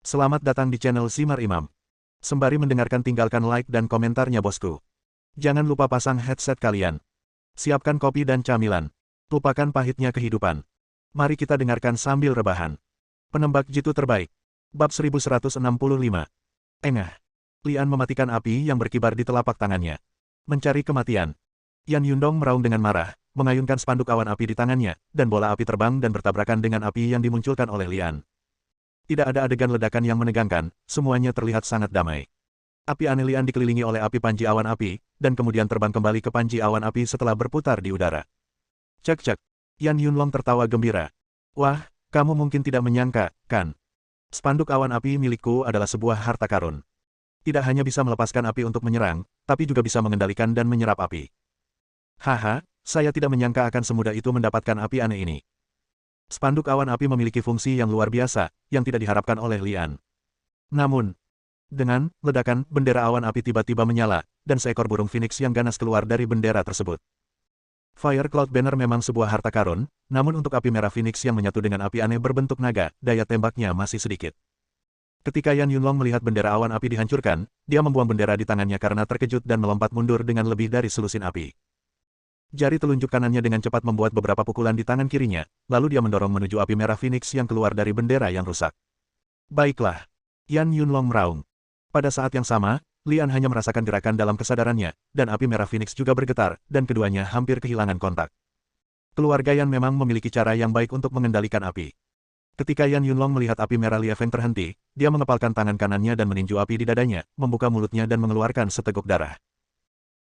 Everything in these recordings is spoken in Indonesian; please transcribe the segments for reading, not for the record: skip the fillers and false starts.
Selamat datang di channel Simar Imam. Sembari mendengarkan tinggalkan like dan komentarnya bosku. Jangan lupa pasang headset kalian. Siapkan kopi dan camilan. Lupakan pahitnya kehidupan. Mari kita dengarkan sambil rebahan. Penembak jitu terbaik. Bab 1165. Engah. Lian mematikan api yang berkibar di telapak tangannya. Mencari kematian. Yan Yundong meraung dengan marah, mengayunkan spanduk awan api di tangannya, dan bola api terbang dan bertabrakan dengan api yang dimunculkan oleh Lian. Tidak ada adegan ledakan yang menegangkan, semuanya terlihat sangat damai. Api aneh Lian dikelilingi oleh api panji awan api, dan kemudian terbang kembali ke panji awan api setelah berputar di udara. Cek-cek. Yan Yunlong tertawa gembira. Wah, kamu mungkin tidak menyangka, kan? Spanduk awan api milikku adalah sebuah harta karun. Tidak hanya bisa melepaskan api untuk menyerang, tapi juga bisa mengendalikan dan menyerap api. Haha, saya tidak menyangka akan semudah itu mendapatkan api aneh ini. Spanduk awan api memiliki fungsi yang luar biasa, yang tidak diharapkan oleh Lian. Namun, dengan ledakan, bendera awan api tiba-tiba menyala, dan seekor burung phoenix yang ganas keluar dari bendera tersebut. Fire Cloud Banner memang sebuah harta karun, namun untuk api merah phoenix yang menyatu dengan api aneh berbentuk naga, daya tembaknya masih sedikit. Ketika Yan Yunlong melihat bendera awan api dihancurkan, dia membuang bendera di tangannya karena terkejut dan melompat mundur dengan lebih dari selusin api. Jari telunjuk kanannya dengan cepat membuat beberapa pukulan di tangan kirinya, lalu dia mendorong menuju api merah phoenix yang keluar dari bendera yang rusak. Baiklah. Yan Yunlong meraung. Pada saat yang sama, Lian hanya merasakan gerakan dalam kesadarannya, dan api merah phoenix juga bergetar, dan keduanya hampir kehilangan kontak. Keluarga Yan memang memiliki cara yang baik untuk mengendalikan api. Ketika Yan Yunlong melihat api merah Liefeng terhenti, dia mengepalkan tangan kanannya dan meninju api di dadanya, membuka mulutnya dan mengeluarkan seteguk darah.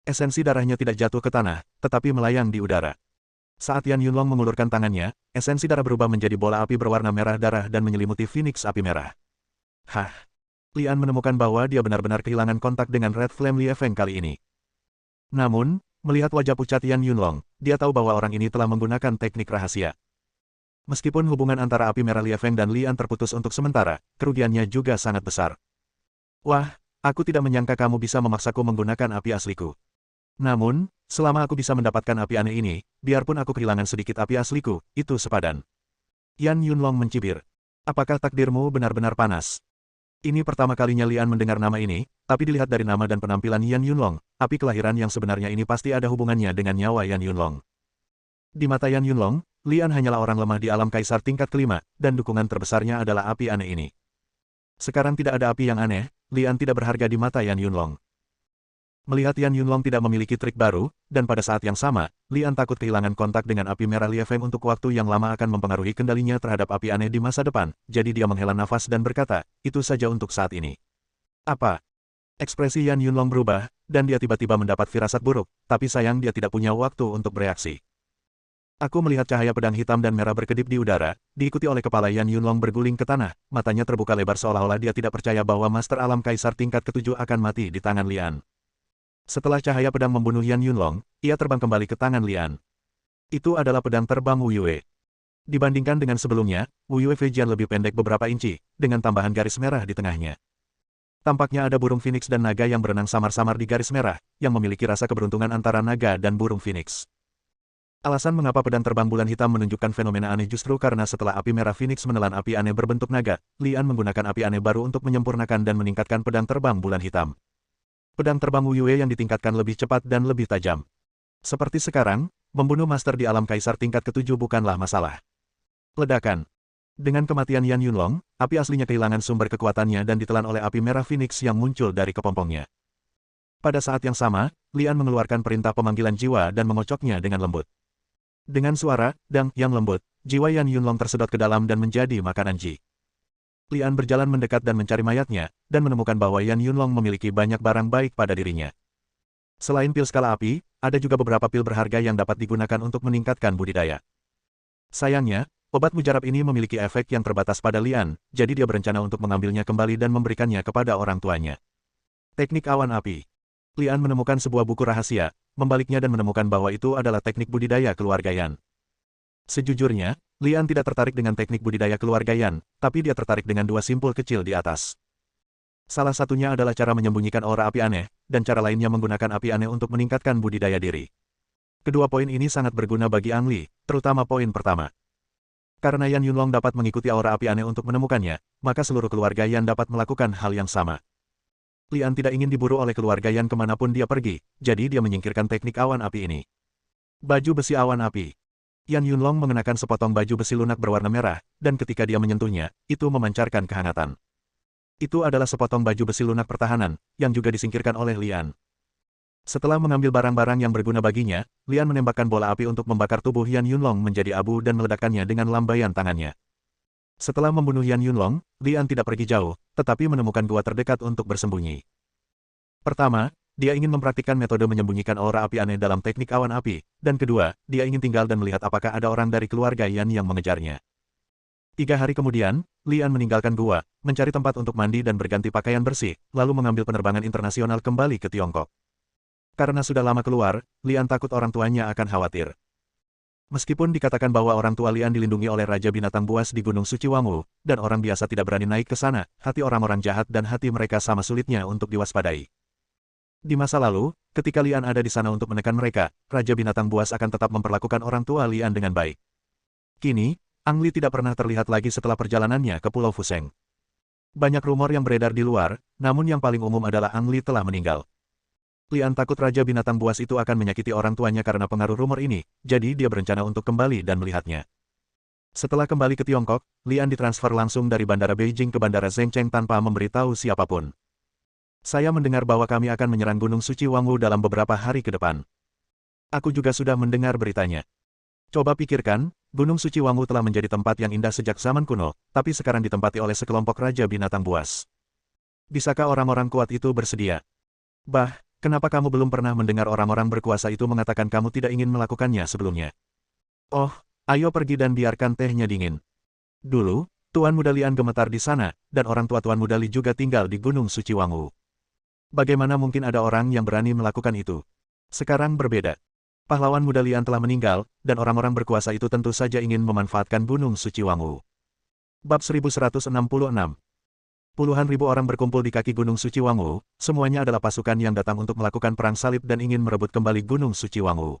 Esensi darahnya tidak jatuh ke tanah, tetapi melayang di udara. Saat Yan Yunlong mengulurkan tangannya, esensi darah berubah menjadi bola api berwarna merah darah dan menyelimuti phoenix api merah. Hah! Lian menemukan bahwa dia benar-benar kehilangan kontak dengan Red Flame Liefeng kali ini. Namun, melihat wajah pucat Yan Yunlong, dia tahu bahwa orang ini telah menggunakan teknik rahasia. Meskipun hubungan antara api merah Liefeng dan Lian terputus untuk sementara, kerugiannya juga sangat besar. Wah, aku tidak menyangka kamu bisa memaksaku menggunakan api asliku. Namun, selama aku bisa mendapatkan api aneh ini, biarpun aku kehilangan sedikit api asliku, itu sepadan. Yan Yunlong mencibir. Apakah takdirmu benar-benar panas? Ini pertama kalinya Lian mendengar nama ini, tapi dilihat dari nama dan penampilan Yan Yunlong, api kelahiran yang sebenarnya ini pasti ada hubungannya dengan nyawa Yan Yunlong. Di mata Yan Yunlong, Lian hanyalah orang lemah di alam kaisar tingkat kelima, dan dukungan terbesarnya adalah api aneh ini. Sekarang tidak ada api yang aneh, Lian tidak berharga di mata Yan Yunlong. Melihat Yan Yunlong tidak memiliki trik baru, dan pada saat yang sama, Lian takut kehilangan kontak dengan api merah Liefeng untuk waktu yang lama akan mempengaruhi kendalinya terhadap api aneh di masa depan, jadi dia menghela nafas dan berkata, itu saja untuk saat ini. Apa? Ekspresi Yan Yunlong berubah, dan dia tiba-tiba mendapat firasat buruk, tapi sayang dia tidak punya waktu untuk bereaksi. Aku melihat cahaya pedang hitam dan merah berkedip di udara, diikuti oleh kepala Yan Yunlong berguling ke tanah, matanya terbuka lebar seolah-olah dia tidak percaya bahwa Master Alam Kaisar tingkat ketujuh akan mati di tangan Lian. Setelah cahaya pedang membunuh Yan Yunlong, ia terbang kembali ke tangan Lian. Itu adalah pedang terbang Wu Yue. Dibandingkan dengan sebelumnya, Wu Yue Fujian lebih pendek beberapa inci, dengan tambahan garis merah di tengahnya. Tampaknya ada burung phoenix dan naga yang berenang samar-samar di garis merah, yang memiliki rasa keberuntungan antara naga dan burung phoenix. Alasan mengapa pedang terbang bulan hitam menunjukkan fenomena aneh justru karena setelah api merah phoenix menelan api aneh berbentuk naga, Lian menggunakan api aneh baru untuk menyempurnakan dan meningkatkan pedang terbang bulan hitam. Pedang terbang Wu Yue yang ditingkatkan lebih cepat dan lebih tajam. Seperti sekarang, membunuh master di alam kaisar tingkat ketujuh bukanlah masalah. Ledakan. Dengan kematian Yan Yunlong, api aslinya kehilangan sumber kekuatannya dan ditelan oleh api merah phoenix yang muncul dari kepompongnya. Pada saat yang sama, Lian mengeluarkan perintah pemanggilan jiwa dan mengocoknya dengan lembut. Dengan suara, dang, yang lembut, jiwa Yan Yunlong tersedot ke dalam dan menjadi makanan Ji. Lian berjalan mendekat dan mencari mayatnya, dan menemukan bahwa Yan Yunlong memiliki banyak barang baik pada dirinya. Selain pil skala api, ada juga beberapa pil berharga yang dapat digunakan untuk meningkatkan budidaya. Sayangnya, obat mujarab ini memiliki efek yang terbatas pada Lian, jadi dia berencana untuk mengambilnya kembali dan memberikannya kepada orang tuanya. Teknik awan api. Lian menemukan sebuah buku rahasia, membaliknya dan menemukan bahwa itu adalah teknik budidaya keluarga Yan. Sejujurnya, Lian tidak tertarik dengan teknik budidaya keluarga Yan, tapi dia tertarik dengan dua simpul kecil di atas. Salah satunya adalah cara menyembunyikan aura api aneh, dan cara lainnya menggunakan api aneh untuk meningkatkan budidaya diri. Kedua poin ini sangat berguna bagi Ang Li, terutama poin pertama. Karena Yan Yunlong dapat mengikuti aura api aneh untuk menemukannya, maka seluruh keluarga Yan dapat melakukan hal yang sama. Lian tidak ingin diburu oleh keluarga Yan kemanapun dia pergi, jadi dia menyingkirkan teknik awan api ini. Baju besi awan api. Yan Yunlong mengenakan sepotong baju besi lunak berwarna merah, dan ketika dia menyentuhnya, itu memancarkan kehangatan. Itu adalah sepotong baju besi lunak pertahanan, yang juga disingkirkan oleh Lian. Setelah mengambil barang-barang yang berguna baginya, Lian menembakkan bola api untuk membakar tubuh Yan Yunlong menjadi abu dan meledakkannya dengan lambaian tangannya. Setelah membunuh Yan Yunlong, Lian tidak pergi jauh, tetapi menemukan gua terdekat untuk bersembunyi. Pertama, dia ingin mempraktikkan metode menyembunyikan aura api aneh dalam teknik awan api, dan kedua, dia ingin tinggal dan melihat apakah ada orang dari keluarga Yan yang mengejarnya. 3 hari kemudian, Lian meninggalkan gua, mencari tempat untuk mandi dan berganti pakaian bersih, lalu mengambil penerbangan internasional kembali ke Tiongkok. Karena sudah lama keluar, Lian takut orang tuanya akan khawatir. Meskipun dikatakan bahwa orang tua Lian dilindungi oleh Raja Binatang Buas di Gunung Suci Wangu, dan orang biasa tidak berani naik ke sana, hati orang-orang jahat dan hati mereka sama sulitnya untuk diwaspadai. Di masa lalu, ketika Lian ada di sana untuk menekan mereka, Raja Binatang Buas akan tetap memperlakukan orang tua Lian dengan baik. Kini, Ang Li tidak pernah terlihat lagi setelah perjalanannya ke Pulau Fuseng. Banyak rumor yang beredar di luar, namun yang paling umum adalah Ang Li telah meninggal. Lian takut Raja Binatang Buas itu akan menyakiti orang tuanya karena pengaruh rumor ini, jadi dia berencana untuk kembali dan melihatnya. Setelah kembali ke Tiongkok, Lian ditransfer langsung dari Bandara Beijing ke Bandara Zhengcheng tanpa memberitahu siapapun. Saya mendengar bahwa kami akan menyerang Gunung Suci Wangu dalam beberapa hari ke depan. Aku juga sudah mendengar beritanya. Coba pikirkan, Gunung Suci Wangu telah menjadi tempat yang indah sejak zaman kuno, tapi sekarang ditempati oleh sekelompok Raja Binatang Buas. Bisakah orang-orang kuat itu bersedia? Kenapa kamu belum pernah mendengar orang-orang berkuasa itu mengatakan kamu tidak ingin melakukannya sebelumnya? Oh, ayo pergi dan biarkan tehnya dingin. Dulu, Tuan Muda Lian gemetar di sana, dan orang tua Tuan Muda Li juga tinggal di Gunung Suci Wangu. Bagaimana mungkin ada orang yang berani melakukan itu? Sekarang berbeda. Pahlawan Muda Lian telah meninggal, dan orang-orang berkuasa itu tentu saja ingin memanfaatkan Gunung Suci Wangu. Bab 1166. Puluhan ribu orang berkumpul di kaki Gunung Suci Wangu, semuanya adalah pasukan yang datang untuk melakukan perang salib dan ingin merebut kembali Gunung Suci Wangu.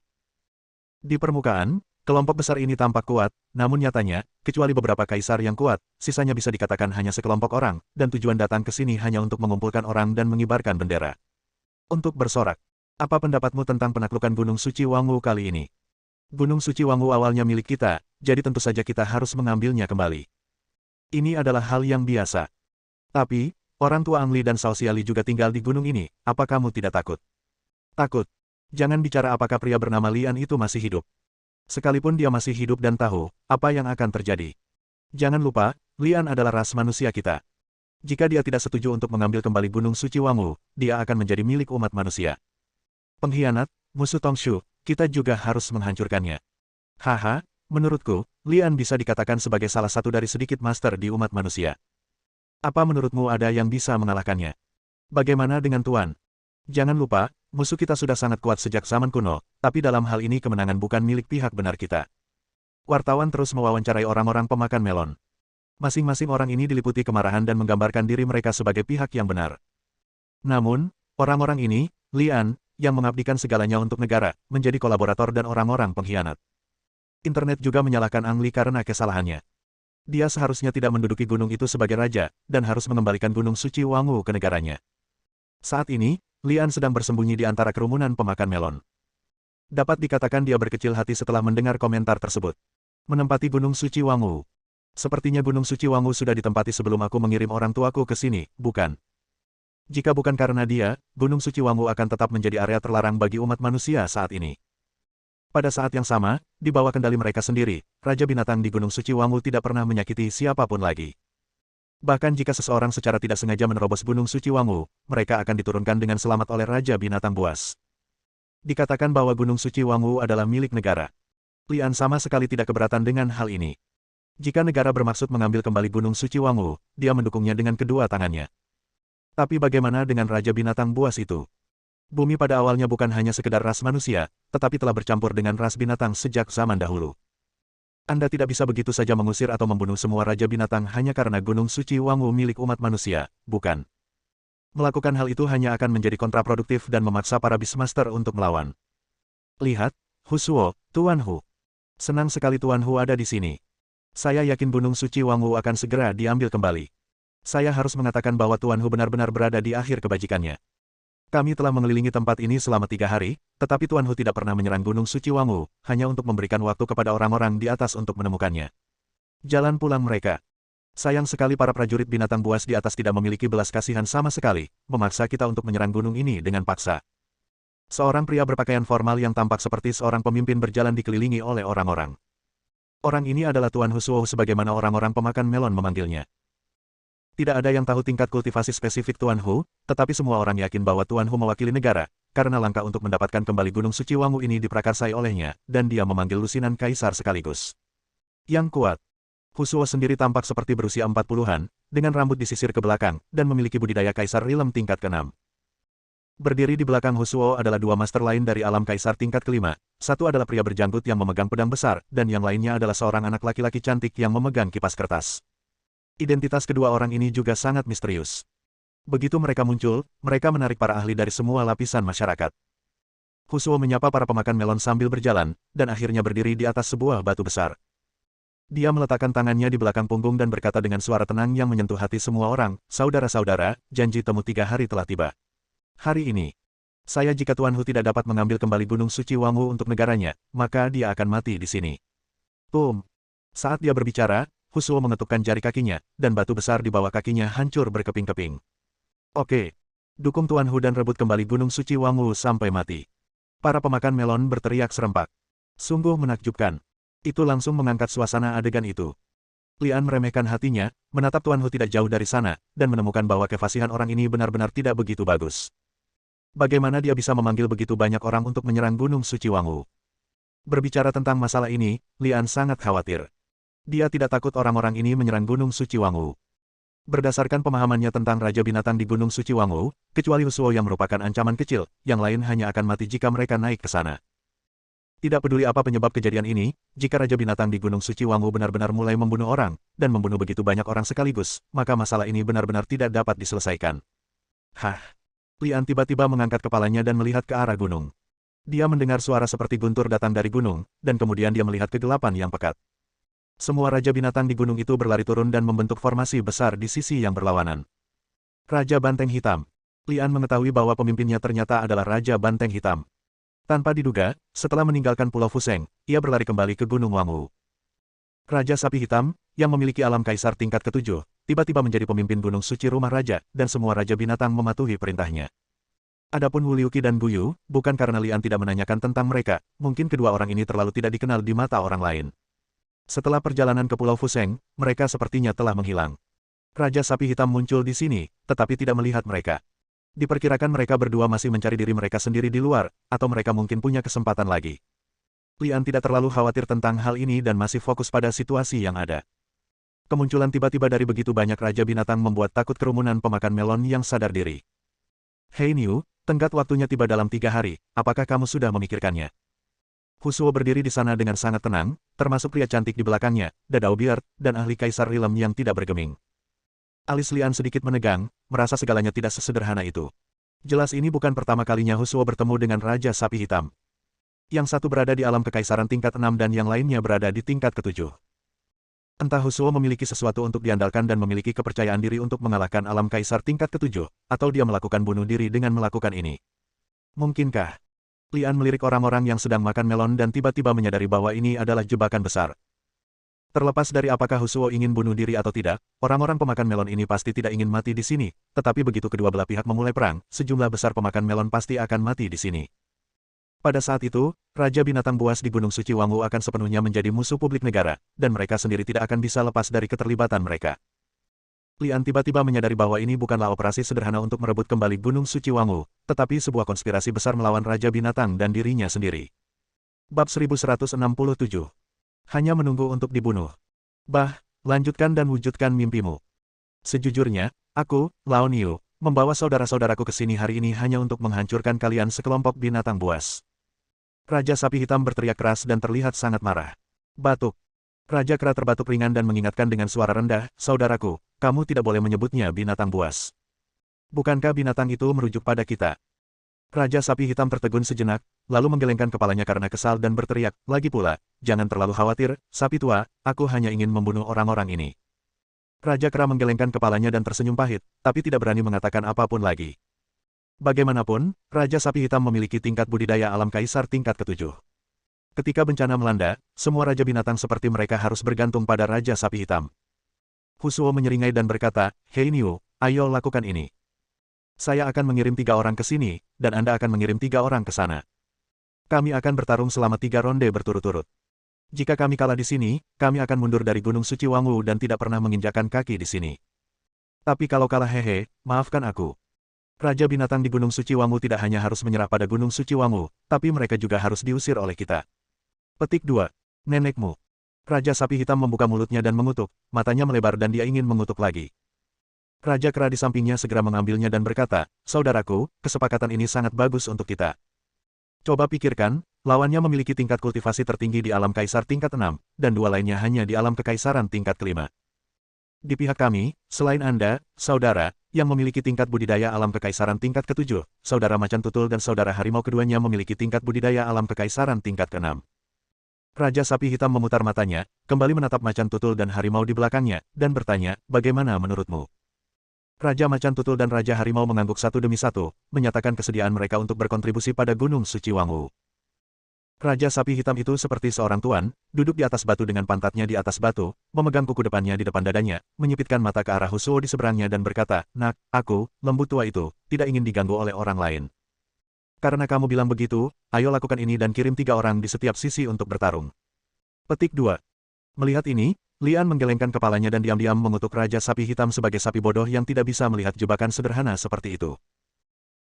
Di permukaan, kelompok besar ini tampak kuat, namun nyatanya, kecuali beberapa kaisar yang kuat, sisanya bisa dikatakan hanya sekelompok orang, dan tujuan datang ke sini hanya untuk mengumpulkan orang dan mengibarkan bendera. Untuk bersorak, apa pendapatmu tentang penaklukan Gunung Suci Wangu kali ini? Gunung Suci Wangu awalnya milik kita, jadi tentu saja kita harus mengambilnya kembali. Ini adalah hal yang biasa. Tapi, orang tua Ang Li dan Cao Xiali juga tinggal di gunung ini, apa kamu tidak takut? Takut. Jangan bicara apakah pria bernama Lian itu masih hidup. Sekalipun dia masih hidup dan tahu, apa yang akan terjadi. Jangan lupa, Lian adalah ras manusia kita. Jika dia tidak setuju untuk mengambil kembali Gunung Suci Wangu, dia akan menjadi milik umat manusia. Pengkhianat, musuh Tongshu, kita juga harus menghancurkannya. Haha, menurutku, Lian bisa dikatakan sebagai salah satu dari sedikit master di umat manusia. Apa menurutmu ada yang bisa mengalahkannya? Bagaimana dengan Tuan? Jangan lupa, musuh kita sudah sangat kuat sejak zaman kuno, tapi dalam hal ini kemenangan bukan milik pihak benar kita. Wartawan terus mewawancarai orang-orang pemakan melon. Masing-masing orang ini diliputi kemarahan dan menggambarkan diri mereka sebagai pihak yang benar. Namun, orang-orang ini, Lian, yang mengabdikan segalanya untuk negara, menjadi kolaborator dan orang-orang pengkhianat. Internet juga menyalahkan Ang Li karena kesalahannya. Dia seharusnya tidak menduduki gunung itu sebagai raja, dan harus mengembalikan Gunung Suci Wangu ke negaranya. Saat ini, Lian sedang bersembunyi di antara kerumunan pemakan melon. Dapat dikatakan dia berkecil hati setelah mendengar komentar tersebut. Menempati Gunung Suci Wangu. Sepertinya Gunung Suci Wangu sudah ditempati sebelum aku mengirim orang tuaku ke sini, bukan? Jika bukan karena dia, Gunung Suci Wangu akan tetap menjadi area terlarang bagi umat manusia saat ini. Pada saat yang sama, di bawah kendali mereka sendiri, Raja Binatang di Gunung Suci Wangu tidak pernah menyakiti siapapun lagi. Bahkan jika seseorang secara tidak sengaja menerobos Gunung Suci Wangu, mereka akan diturunkan dengan selamat oleh Raja Binatang Buas. Dikatakan bahwa Gunung Suci Wangu adalah milik negara. Lian sama sekali tidak keberatan dengan hal ini. Jika negara bermaksud mengambil kembali Gunung Suci Wangu, dia mendukungnya dengan kedua tangannya. Tapi bagaimana dengan Raja Binatang Buas itu? Bumi pada awalnya bukan hanya sekedar ras manusia, tetapi telah bercampur dengan ras binatang sejak zaman dahulu. Anda tidak bisa begitu saja mengusir atau membunuh semua Raja Binatang hanya karena Gunung Suci Wangu milik umat manusia, bukan? Melakukan hal itu hanya akan menjadi kontraproduktif dan memaksa para Beastmaster untuk melawan. Lihat, Husuo, Tuan Hu. Senang sekali Tuan Hu ada di sini. Saya yakin Gunung Suci Wangwu akan segera diambil kembali. Saya harus mengatakan bahwa Tuan Hu benar-benar berada di akhir kebajikannya. Kami telah mengelilingi tempat ini selama 3 hari, tetapi Tuan Hu tidak pernah menyerang Gunung Suci Wangwu, hanya untuk memberikan waktu kepada orang-orang di atas untuk menemukannya. Jalan pulang mereka. Sayang sekali para prajurit binatang buas di atas tidak memiliki belas kasihan sama sekali, memaksa kita untuk menyerang gunung ini dengan paksa. Seorang pria berpakaian formal yang tampak seperti seorang pemimpin berjalan dikelilingi oleh orang-orang. Orang ini adalah Tuan Hu Suo sebagaimana orang-orang pemakan melon memanggilnya. Tidak ada yang tahu tingkat kultivasi spesifik Tuan Hu, tetapi semua orang yakin bahwa Tuan Hu mewakili negara, karena langkah untuk mendapatkan kembali Gunung Suci Wangwu ini diprakarsai olehnya, dan dia memanggil lusinan kaisar sekaligus. Yang kuat. Hu Suo sendiri tampak seperti berusia 40-an, dengan rambut disisir ke belakang, dan memiliki budidaya kaisar rilem tingkat ke-6. Berdiri di belakang Hu Suo adalah 2 master lain dari alam kaisar tingkat ke-5, satu adalah pria berjanggut yang memegang pedang besar, dan yang lainnya adalah seorang anak laki-laki cantik yang memegang kipas kertas. Identitas kedua orang ini juga sangat misterius. Begitu mereka muncul, mereka menarik para ahli dari semua lapisan masyarakat. Hu Suo menyapa para pemakan melon sambil berjalan, dan akhirnya berdiri di atas sebuah batu besar. Dia meletakkan tangannya di belakang punggung dan berkata dengan suara tenang yang menyentuh hati semua orang, "Saudara-saudara, janji temu 3 hari telah tiba. Hari ini, jika Tuan Hu tidak dapat mengambil kembali Gunung Suci Wangwu untuk negaranya, maka dia akan mati di sini." Saat dia berbicara, Hu Suo mengetukkan jari kakinya, dan batu besar di bawah kakinya hancur berkeping-keping. "Oke. Dukung Tuan Hu dan rebut kembali Gunung Suci Wangwu sampai mati." Para pemakan melon berteriak serempak. Sungguh menakjubkan. Itu langsung mengangkat suasana adegan itu. Lian meremehkan hatinya, menatap Tuan Hu tidak jauh dari sana, dan menemukan bahwa kefasihan orang ini benar-benar tidak begitu bagus. Bagaimana dia bisa memanggil begitu banyak orang untuk menyerang Gunung Suci Wangwu? Berbicara tentang masalah ini, Lian sangat khawatir. Dia tidak takut orang-orang ini menyerang Gunung Suci Wangwu. Berdasarkan pemahamannya tentang Raja Binatang di Gunung Suci Wangwu, kecuali Hu Suo yang merupakan ancaman kecil, yang lain hanya akan mati jika mereka naik ke sana. Tidak peduli apa penyebab kejadian ini, jika Raja Binatang di Gunung Suci Wangwu benar-benar mulai membunuh orang, dan membunuh begitu banyak orang sekaligus, maka masalah ini benar-benar tidak dapat diselesaikan. Lian tiba-tiba mengangkat kepalanya dan melihat ke arah gunung. Dia mendengar suara seperti guntur datang dari gunung, dan kemudian dia melihat kegelapan yang pekat. Semua Raja Binatang di gunung itu berlari turun dan membentuk formasi besar di sisi yang berlawanan. Raja Banteng Hitam. Lian mengetahui bahwa pemimpinnya ternyata adalah Raja Banteng Hitam. Tanpa diduga, setelah meninggalkan Pulau Fuseng, ia berlari kembali ke Gunung Wangwu. Raja Sapi Hitam, yang memiliki alam kaisar tingkat ke-7, tiba-tiba menjadi pemimpin Gunung Suci Rumah Raja, dan semua Raja Binatang mematuhi perintahnya. Adapun Wu Liuqi dan Buyu, bukan karena Lian tidak menanyakan tentang mereka, mungkin kedua orang ini terlalu tidak dikenal di mata orang lain. Setelah perjalanan ke Pulau Fuseng, mereka sepertinya telah menghilang. Raja Sapi Hitam muncul di sini, tetapi tidak melihat mereka. Diperkirakan mereka berdua masih mencari diri mereka sendiri di luar, atau mereka mungkin punya kesempatan lagi. Lian tidak terlalu khawatir tentang hal ini dan masih fokus pada situasi yang ada. Kemunculan tiba-tiba dari begitu banyak Raja Binatang membuat takut kerumunan pemakan melon yang sadar diri. "Hei Niu, tenggat waktunya tiba dalam 3 hari, apakah kamu sudah memikirkannya?" Hu Suo berdiri di sana dengan sangat tenang, termasuk pria cantik di belakangnya, Dadao Beard, dan ahli kaisar rilem yang tidak bergeming. Alis Lian sedikit menegang, merasa segalanya tidak sesederhana itu. Jelas ini bukan pertama kalinya Hu Suo bertemu dengan Raja Sapi Hitam. Yang satu berada di alam kekaisaran tingkat 6 dan yang lainnya berada di tingkat ke-7. Entah Hu Suo memiliki sesuatu untuk diandalkan dan memiliki kepercayaan diri untuk mengalahkan alam kaisar tingkat ke-7, atau dia melakukan bunuh diri dengan melakukan ini. Mungkinkah? Lian melirik orang-orang yang sedang makan melon dan tiba-tiba menyadari bahwa ini adalah jebakan besar. Terlepas dari apakah Hu Suo ingin bunuh diri atau tidak, orang-orang pemakan melon ini pasti tidak ingin mati di sini, tetapi begitu kedua belah pihak memulai perang, sejumlah besar pemakan melon pasti akan mati di sini. Pada saat itu, Raja Binatang Buas di Gunung Suci Wangwu akan sepenuhnya menjadi musuh publik negara, dan mereka sendiri tidak akan bisa lepas dari keterlibatan mereka. Lian tiba-tiba menyadari bahwa ini bukanlah operasi sederhana untuk merebut kembali Gunung Suci Wangwu, tetapi sebuah konspirasi besar melawan Raja Binatang dan dirinya sendiri. Bab 1167. Hanya menunggu untuk dibunuh. Lanjutkan dan wujudkan mimpimu. Sejujurnya, aku, Lao Niu, membawa saudara-saudaraku ke sini hari ini hanya untuk menghancurkan kalian sekelompok binatang buas. Raja Sapi Hitam berteriak keras dan terlihat sangat marah. Batuk. Raja Kera terbatuk ringan dan mengingatkan dengan suara rendah, "Saudaraku, kamu tidak boleh menyebutnya binatang buas. Bukankah binatang itu merujuk pada kita?" Raja Sapi Hitam tertegun sejenak, lalu menggelengkan kepalanya karena kesal dan berteriak, lagi pula, jangan terlalu khawatir, sapi tua, aku hanya ingin membunuh orang-orang ini. Raja Kera menggelengkan kepalanya dan tersenyum pahit, tapi tidak berani mengatakan apapun lagi. Bagaimanapun, Raja Sapi Hitam memiliki tingkat budidaya alam kaisar tingkat ketujuh. Ketika bencana melanda, semua raja binatang seperti mereka harus bergantung pada Raja Sapi Hitam. Husuo menyeringai dan berkata, Hei Niu, ayo lakukan ini. Saya akan mengirim 3 orang ke sini, dan Anda akan mengirim 3 orang ke sana. Kami akan bertarung selama 3 ronde berturut-turut. Jika kami kalah di sini, kami akan mundur dari Gunung Suci Wangu dan tidak pernah menginjakkan kaki di sini. Tapi kalau kalah maafkan aku. Raja binatang di Gunung Suci Wangu tidak hanya harus menyerah pada Gunung Suci Wangu, tapi mereka juga harus diusir oleh kita. Petik 2. Nenekmu. Raja Sapi Hitam membuka mulutnya dan mengutuk, matanya melebar dan dia ingin mengutuk lagi. Raja Kera di sampingnya segera mengambilnya dan berkata, saudaraku, kesepakatan ini sangat bagus untuk kita. Coba pikirkan, lawannya memiliki tingkat kultivasi tertinggi di alam kaisar tingkat 6, dan 2 lainnya hanya di alam kekaisaran tingkat kelima. Di pihak kami, selain Anda, saudara, yang memiliki tingkat budidaya alam kekaisaran tingkat ke-7, saudara Macan Tutul dan saudara Harimau keduanya memiliki tingkat budidaya alam kekaisaran tingkat ke-6. Raja Sapi Hitam memutar matanya, kembali menatap Macan Tutul dan Harimau di belakangnya, dan bertanya, bagaimana menurutmu? Raja Macan Tutul dan Raja Harimau mengangguk satu demi satu, menyatakan kesediaan mereka untuk berkontribusi pada Gunung Suci Wangu. Raja Sapi Hitam itu seperti seorang tuan, duduk di atas batu dengan pantatnya di atas batu, memegang kuku depannya di depan dadanya, menyipitkan mata ke arah Husuo di seberangnya dan berkata, Nak, aku, lembu tua itu, tidak ingin diganggu oleh orang lain. Karena kamu bilang begitu, ayo lakukan ini dan kirim 3 orang di setiap sisi untuk bertarung. Petik 2. Melihat ini, Lian menggelengkan kepalanya dan diam-diam mengutuk Raja Sapi Hitam sebagai sapi bodoh yang tidak bisa melihat jebakan sederhana seperti itu.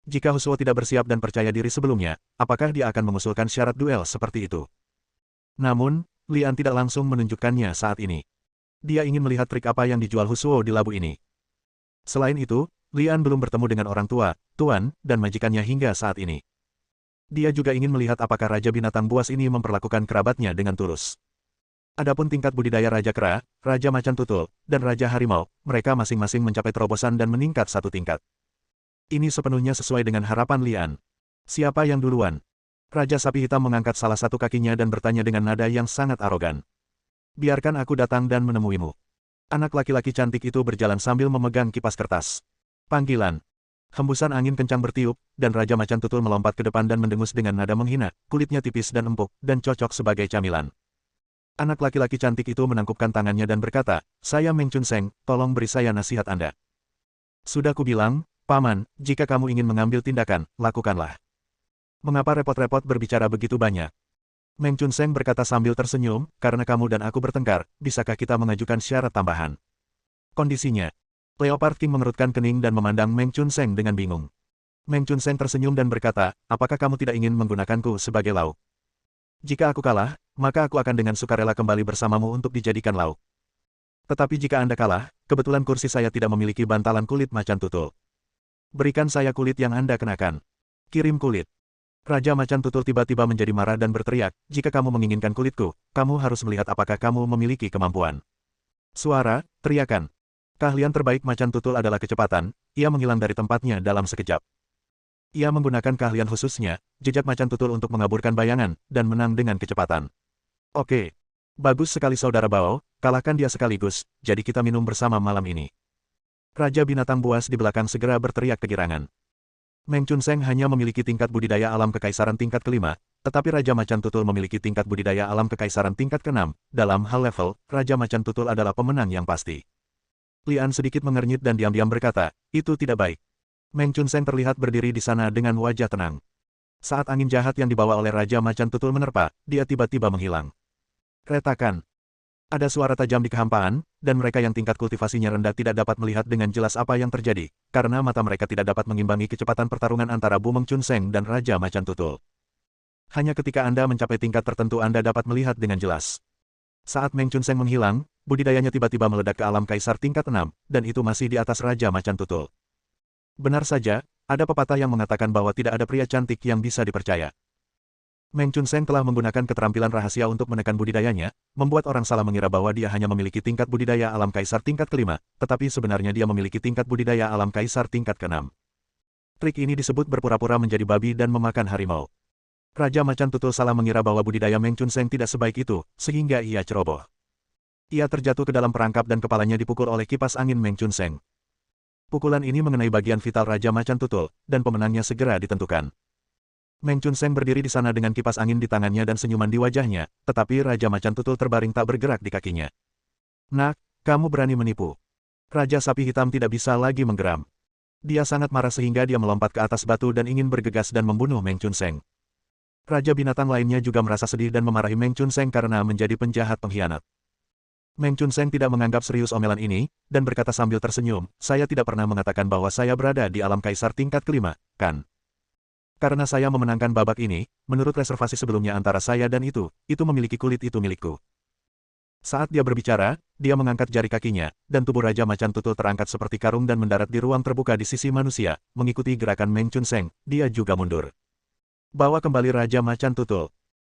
Jika Husuo tidak bersiap dan percaya diri sebelumnya, apakah dia akan mengusulkan syarat duel seperti itu? Namun, Lian tidak langsung menunjukkannya saat ini. Dia ingin melihat trik apa yang dijual Husuo di labu ini. Selain itu, Lian belum bertemu dengan orang tua, tuan, dan majikannya hingga saat ini. Dia juga ingin melihat apakah Raja Binatang Buas ini memperlakukan kerabatnya dengan tulus. Adapun tingkat budidaya Raja Kera, Raja Macan Tutul, dan Raja Harimau, mereka masing-masing mencapai terobosan dan meningkat 1 tingkat. Ini sepenuhnya sesuai dengan harapan Lian. Siapa yang duluan? Raja Sapi Hitam mengangkat salah satu kakinya dan bertanya dengan nada yang sangat arogan. Biarkan aku datang dan menemuimu. Anak laki-laki cantik itu berjalan sambil memegang kipas kertas. Panggilan. Hembusan angin kencang bertiup, dan Raja Macan Tutul melompat ke depan dan mendengus dengan nada menghina, kulitnya tipis dan empuk, dan cocok sebagai camilan. Anak laki-laki cantik itu menangkupkan tangannya dan berkata, saya Meng Chunseng, tolong beri saya nasihat Anda. Sudah kubilang, Paman, jika kamu ingin mengambil tindakan, lakukanlah. Mengapa repot-repot berbicara begitu banyak? Meng Chunseng berkata sambil tersenyum, karena kamu dan aku bertengkar, bisakah kita mengajukan syarat tambahan? Kondisinya. Leopard King mengerutkan kening dan memandang Meng Chunseng dengan bingung. Meng Chunseng tersenyum dan berkata, apakah kamu tidak ingin menggunakanku sebagai lauk? Jika aku kalah, maka aku akan dengan sukarela kembali bersamamu untuk dijadikan lauk. Tetapi jika Anda kalah, kebetulan kursi saya tidak memiliki bantalan kulit macan tutul. Berikan saya kulit yang Anda kenakan. Kirim kulit. Raja Macan Tutul tiba-tiba menjadi marah dan berteriak, jika kamu menginginkan kulitku, kamu harus melihat apakah kamu memiliki kemampuan. Suara, teriakan. Keahlian terbaik Macan Tutul adalah kecepatan, ia menghilang dari tempatnya dalam sekejap. Ia menggunakan keahlian khususnya, jejak Macan Tutul untuk mengaburkan bayangan, dan menang dengan kecepatan. Oke. Bagus sekali saudara Bao, kalahkan dia sekaligus, jadi kita minum bersama malam ini. Raja Binatang Buas di belakang segera berteriak kegirangan. Meng Chunseng hanya memiliki tingkat budidaya alam kekaisaran tingkat kelima, tetapi Raja Macan Tutul memiliki tingkat budidaya alam kekaisaran tingkat keenam. Dalam hal level, Raja Macan Tutul adalah pemenang yang pasti. Lian sedikit mengernyit dan diam-diam berkata, itu tidak baik. Meng Chunseng terlihat berdiri di sana dengan wajah tenang. Saat angin jahat yang dibawa oleh Raja Macan Tutul menerpa, dia tiba-tiba menghilang. Retakan. Ada suara tajam di kehampaan, dan mereka yang tingkat kultivasinya rendah tidak dapat melihat dengan jelas apa yang terjadi, karena mata mereka tidak dapat mengimbangi kecepatan pertarungan antara Bu Meng Chunseng dan Raja Macan Tutul. Hanya ketika Anda mencapai tingkat tertentu Anda dapat melihat dengan jelas. Saat Meng Chunseng menghilang, budidayanya tiba-tiba meledak ke alam kaisar tingkat 6, dan itu masih di atas Raja Macan Tutul. Benar saja, ada pepatah yang mengatakan bahwa tidak ada pria cantik yang bisa dipercaya. Meng Chunseng telah menggunakan keterampilan rahasia untuk menekan budidayanya, membuat orang salah mengira bahwa dia hanya memiliki tingkat budidaya alam kaisar tingkat kelima, tetapi sebenarnya dia memiliki tingkat budidaya alam kaisar tingkat keenam. Trik ini disebut berpura-pura menjadi babi dan memakan harimau. Raja Macan Tutul salah mengira bahwa budidaya Meng Chunseng tidak sebaik itu, sehingga ia ceroboh. Ia terjatuh ke dalam perangkap dan kepalanya dipukul oleh kipas angin Meng Chunseng. Pukulan ini mengenai bagian vital Raja Macan Tutul, dan pemenangnya segera ditentukan. Meng Chunseng berdiri di sana dengan kipas angin di tangannya dan senyuman di wajahnya, tetapi Raja Macan Tutul terbaring tak bergerak di kakinya. Nak, kamu berani menipu. Raja Sapi Hitam tidak bisa lagi menggeram. Dia sangat marah sehingga dia melompat ke atas batu dan ingin bergegas dan membunuh Meng Chunseng. Raja binatang lainnya juga merasa sedih dan memarahi Meng Chunseng karena menjadi penjahat pengkhianat. Meng Chunseng tidak menganggap serius omelan ini, dan berkata sambil tersenyum, saya tidak pernah mengatakan bahwa saya berada di alam kaisar tingkat kelima, kan? Karena saya memenangkan babak ini, menurut reservasi sebelumnya antara saya dan itu memiliki kulit itu milikku. Saat dia berbicara, dia mengangkat jari kakinya, dan tubuh Raja Macan Tutul terangkat seperti karung dan mendarat di ruang terbuka di sisi manusia, mengikuti gerakan Meng Chunseng, dia juga mundur. Bawa kembali Raja Macan Tutul.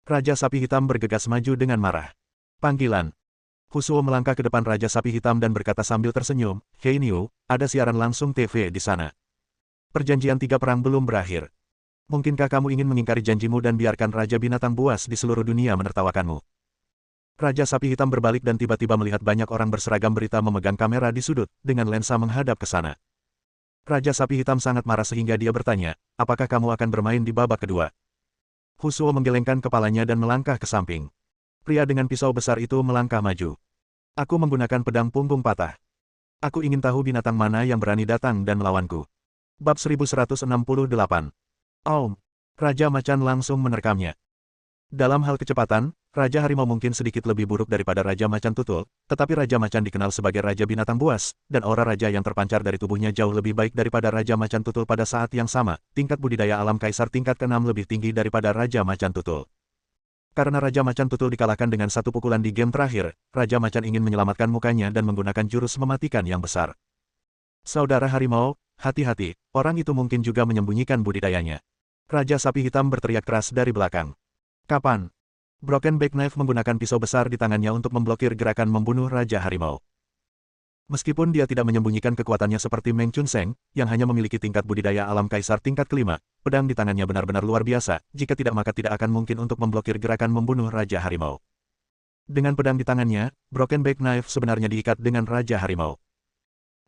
Raja Sapi Hitam bergegas maju dengan marah. Panggilan. Husuo melangkah ke depan Raja Sapi Hitam dan berkata sambil tersenyum, Hei Niu, ada siaran langsung TV di sana. Perjanjian 3 perang belum berakhir. Mungkinkah kamu ingin mengingkari janjimu dan biarkan Raja Binatang Buas di seluruh dunia menertawakanmu? Raja Sapi Hitam berbalik dan tiba-tiba melihat banyak orang berseragam berita memegang kamera di sudut, dengan lensa menghadap ke sana. Raja Sapi Hitam sangat marah sehingga dia bertanya, apakah kamu akan bermain di babak kedua? Husuo menggelengkan kepalanya dan melangkah ke samping. Pria dengan pisau besar itu melangkah maju. Aku menggunakan pedang punggung patah. Aku ingin tahu binatang mana yang berani datang dan melawanku. Bab 1168. Aum. Raja Macan langsung menerkamnya. Dalam hal kecepatan, Raja Harimau mungkin sedikit lebih buruk daripada Raja Macan Tutul, tetapi Raja Macan dikenal sebagai Raja Binatang Buas, dan aura raja yang terpancar dari tubuhnya jauh lebih baik daripada Raja Macan Tutul pada saat yang sama. Tingkat budidaya alam kaisar tingkat ke-6 lebih tinggi daripada Raja Macan Tutul. Karena Raja Macan Tutul dikalahkan dengan satu pukulan di game terakhir, Raja Macan ingin menyelamatkan mukanya dan menggunakan jurus mematikan yang besar. Saudara Harimau, hati-hati, orang itu mungkin juga menyembunyikan budidayanya. Raja Sapi Hitam berteriak keras dari belakang. Kapan? Broken Back Knife menggunakan pisau besar di tangannya untuk memblokir gerakan membunuh Raja Harimau. Meskipun dia tidak menyembunyikan kekuatannya seperti Meng Chunseng, yang hanya memiliki tingkat budidaya alam kaisar tingkat kelima, pedang di tangannya benar-benar luar biasa, jika tidak maka tidak akan mungkin untuk memblokir gerakan membunuh Raja Harimau. Dengan pedang di tangannya, Broken Back Knife sebenarnya diikat dengan Raja Harimau.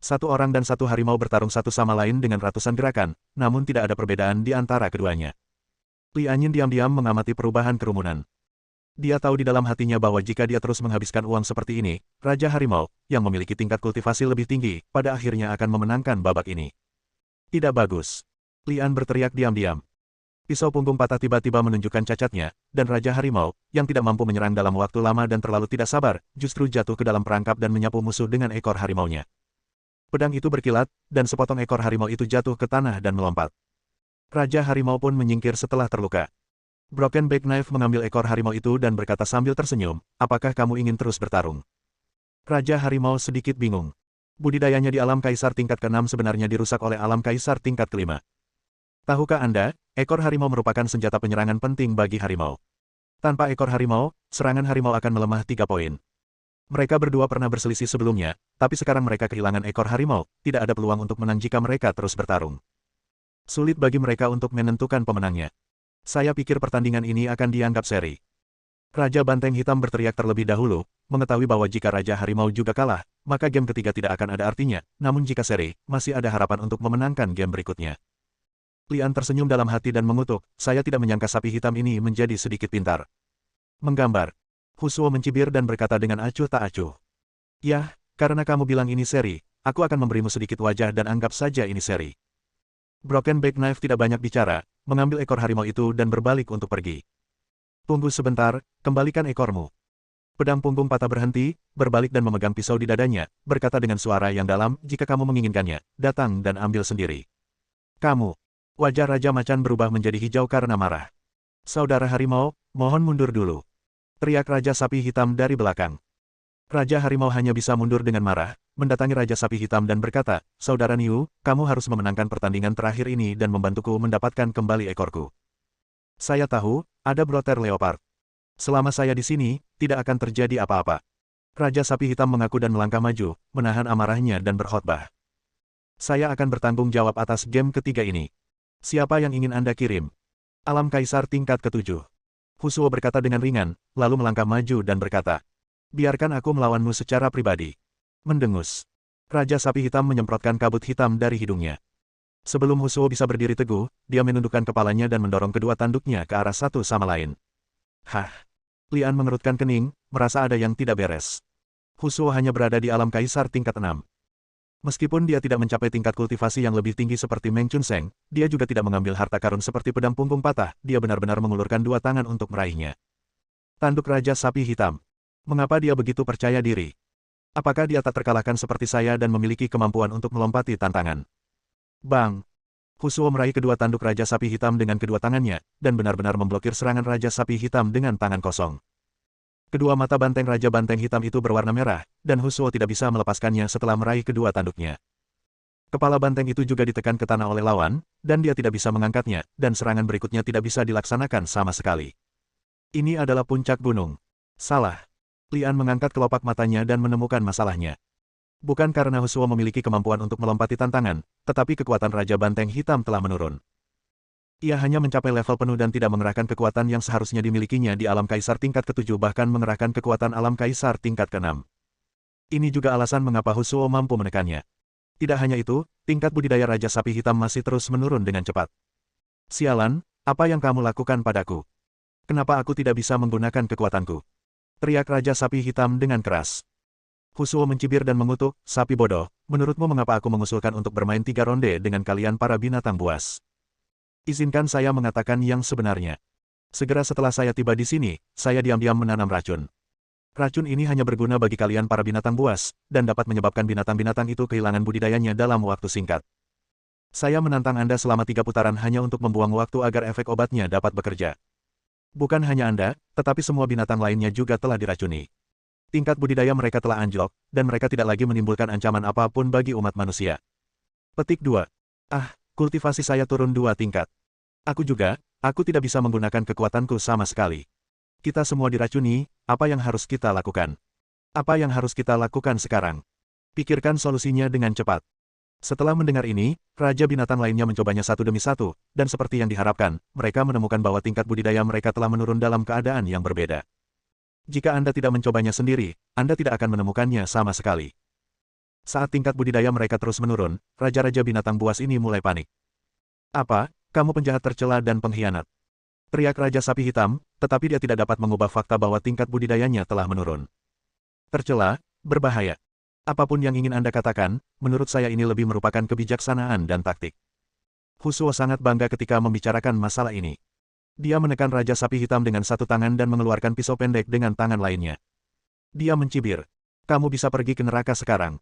Satu orang dan satu harimau bertarung satu sama lain dengan ratusan gerakan, namun tidak ada perbedaan di antara keduanya. Li Anyin diam-diam mengamati perubahan kerumunan. Dia tahu di dalam hatinya bahwa jika dia terus menghabiskan uang seperti ini, Raja Harimau, yang memiliki tingkat kultivasi lebih tinggi, pada akhirnya akan memenangkan babak ini. Tidak bagus. Li An berteriak diam-diam. Pisau punggung patah tiba-tiba menunjukkan cacatnya, dan Raja Harimau, yang tidak mampu menyerang dalam waktu lama dan terlalu tidak sabar, justru jatuh ke dalam perangkap dan menyapu musuh dengan ekor harimaunya. Pedang itu berkilat, dan sepotong ekor harimau itu jatuh ke tanah dan melompat. Raja Harimau pun menyingkir setelah terluka. Broken Back Knife mengambil ekor harimau itu dan berkata sambil tersenyum, apakah kamu ingin terus bertarung? Raja Harimau sedikit bingung. Budidayanya di alam kaisar tingkat ke-6 sebenarnya dirusak oleh alam kaisar tingkat ke-5. Tahukah Anda, ekor harimau merupakan senjata penyerangan penting bagi harimau. Tanpa ekor harimau, serangan harimau akan melemah 3 poin. Mereka berdua pernah berselisih sebelumnya, tapi sekarang mereka kehilangan ekor harimau, tidak ada peluang untuk menang jika mereka terus bertarung. Sulit bagi mereka untuk menentukan pemenangnya. Saya pikir pertandingan ini akan dianggap seri. Raja Banteng Hitam berteriak terlebih dahulu, mengetahui bahwa jika Raja Harimau juga kalah, maka game ketiga tidak akan ada artinya, namun jika seri, masih ada harapan untuk memenangkan game berikutnya. Li An tersenyum dalam hati dan mengutuk, saya tidak menyangka sapi hitam ini menjadi sedikit pintar. Menggambar. Husuo mencibir dan berkata dengan acuh tak acuh. Yah, karena kamu bilang ini seri, aku akan memberimu sedikit wajah dan anggap saja ini seri. Broken Back Knife tidak banyak bicara, mengambil ekor harimau itu dan berbalik untuk pergi. Tunggu sebentar, kembalikan ekormu. Pedang punggung patah berhenti, berbalik dan memegang pisau di dadanya, berkata dengan suara yang dalam, jika kamu menginginkannya, datang dan ambil sendiri. Kamu. Wajah Raja Macan berubah menjadi hijau karena marah. Saudara Harimau, mohon mundur dulu. Teriak Raja Sapi Hitam dari belakang. Raja Harimau hanya bisa mundur dengan marah, mendatangi Raja Sapi Hitam dan berkata, Saudara Niu, kamu harus memenangkan pertandingan terakhir ini dan membantuku mendapatkan kembali ekorku. Saya tahu, ada broter leopard. Selama saya di sini, tidak akan terjadi apa-apa. Raja Sapi Hitam mengaku dan melangkah maju, menahan amarahnya dan berkhotbah. Saya akan bertanggung jawab atas game ketiga ini. Siapa yang ingin Anda kirim? Alam Kaisar tingkat ketujuh. Husuo berkata dengan ringan, lalu melangkah maju dan berkata, biarkan aku melawanmu secara pribadi. Mendengus. Raja Sapi Hitam menyemprotkan kabut hitam dari hidungnya. Sebelum Husuo bisa berdiri teguh, dia menundukkan kepalanya dan mendorong kedua tanduknya ke arah satu sama lain. Hah! Lian mengerutkan kening, merasa ada yang tidak beres. Husuo hanya berada di alam kaisar tingkat 6. Meskipun dia tidak mencapai tingkat kultivasi yang lebih tinggi seperti Meng Chunseng, dia juga tidak mengambil harta karun seperti pedang punggung patah, dia benar-benar mengulurkan dua tangan untuk meraihnya. Tanduk Raja Sapi Hitam. Mengapa dia begitu percaya diri? Apakah dia tak terkalahkan seperti saya dan memiliki kemampuan untuk melompati tantangan? Bang! Husuo meraih kedua tanduk Raja Sapi Hitam dengan kedua tangannya, dan benar-benar memblokir serangan Raja Sapi Hitam dengan tangan kosong. Kedua mata banteng Raja Banteng Hitam itu berwarna merah, dan Husuo tidak bisa melepaskannya setelah meraih kedua tanduknya. Kepala banteng itu juga ditekan ke tanah oleh lawan, dan dia tidak bisa mengangkatnya, dan serangan berikutnya tidak bisa dilaksanakan sama sekali. Ini adalah puncak gunung. Salah. Lian mengangkat kelopak matanya dan menemukan masalahnya. Bukan karena Husuo memiliki kemampuan untuk melompati tantangan, tetapi kekuatan Raja Banteng Hitam telah menurun. Ia hanya mencapai level penuh dan tidak mengerahkan kekuatan yang seharusnya dimilikinya di alam kaisar tingkat ke-7 bahkan mengerahkan kekuatan alam kaisar tingkat ke-6. Ini juga alasan mengapa Husuo mampu menekannya. Tidak hanya itu, tingkat budidaya Raja Sapi Hitam masih terus menurun dengan cepat. Sialan, apa yang kamu lakukan padaku? Kenapa aku tidak bisa menggunakan kekuatanku? Teriak Raja Sapi Hitam dengan keras. Husuo mencibir dan mengutuk, sapi bodoh, menurutmu mengapa aku mengusulkan untuk bermain 3 ronde dengan kalian para binatang buas? Izinkan saya mengatakan yang sebenarnya. Segera setelah saya tiba di sini, saya diam-diam menanam racun. Racun ini hanya berguna bagi kalian para binatang buas, dan dapat menyebabkan binatang-binatang itu kehilangan budidayanya dalam waktu singkat. Saya menantang Anda selama 3 putaran hanya untuk membuang waktu agar efek obatnya dapat bekerja. Bukan hanya Anda, tetapi semua binatang lainnya juga telah diracuni. Tingkat budidaya mereka telah anjlok, dan mereka tidak lagi menimbulkan ancaman apapun bagi umat manusia. Petik 2. Kultivasi saya turun 2 tingkat. Aku tidak bisa menggunakan kekuatanku sama sekali. Kita semua diracuni, apa yang harus kita lakukan? Apa yang harus kita lakukan sekarang? Pikirkan solusinya dengan cepat. Setelah mendengar ini, Raja Binatang lainnya mencobanya satu demi satu, dan seperti yang diharapkan, mereka menemukan bahwa tingkat budidaya mereka telah menurun dalam keadaan yang berbeda. Jika Anda tidak mencobanya sendiri, Anda tidak akan menemukannya sama sekali. Saat tingkat budidaya mereka terus menurun, Raja-Raja Binatang buas ini mulai panik. Apa? Kamu penjahat tercela dan pengkhianat. Teriak Raja Sapi Hitam, tetapi dia tidak dapat mengubah fakta bahwa tingkat budidayanya telah menurun. Tercela, berbahaya. Apapun yang ingin Anda katakan, menurut saya ini lebih merupakan kebijaksanaan dan taktik. Husuo sangat bangga ketika membicarakan masalah ini. Dia menekan Raja Sapi Hitam dengan satu tangan dan mengeluarkan pisau pendek dengan tangan lainnya. Dia mencibir. Kamu bisa pergi ke neraka sekarang.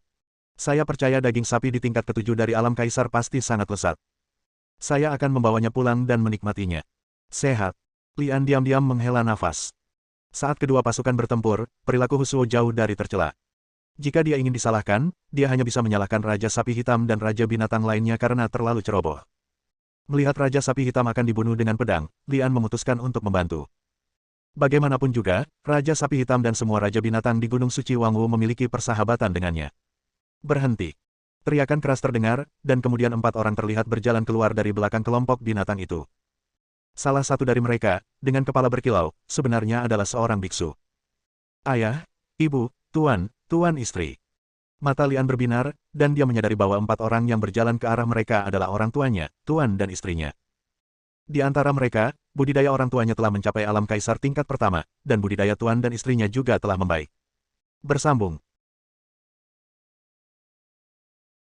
Saya percaya daging sapi di tingkat ke-7 dari alam kaisar pasti sangat lezat. Saya akan membawanya pulang dan menikmatinya. Sehat. Lian diam-diam menghela nafas. Saat kedua pasukan bertempur, perilaku Husuo jauh dari tercela. Jika dia ingin disalahkan, dia hanya bisa menyalahkan Raja Sapi Hitam dan Raja Binatang lainnya karena terlalu ceroboh. Melihat Raja Sapi Hitam akan dibunuh dengan pedang, Lian memutuskan untuk membantu. Bagaimanapun juga, Raja Sapi Hitam dan semua Raja Binatang di Gunung Suci Wangwu memiliki persahabatan dengannya. Berhenti. Teriakan keras terdengar, dan kemudian 4 orang terlihat berjalan keluar dari belakang kelompok binatang itu. Salah satu dari mereka, dengan kepala berkilau, sebenarnya adalah seorang biksu. Ayah, ibu, tuan istri. Mata Lian berbinar, dan dia menyadari bahwa 4 orang yang berjalan ke arah mereka adalah orang tuanya, tuan dan istrinya. Di antara mereka, budidaya orang tuanya telah mencapai alam kaisar tingkat pertama, dan budidaya tuan dan istrinya juga telah membaik. Bersambung.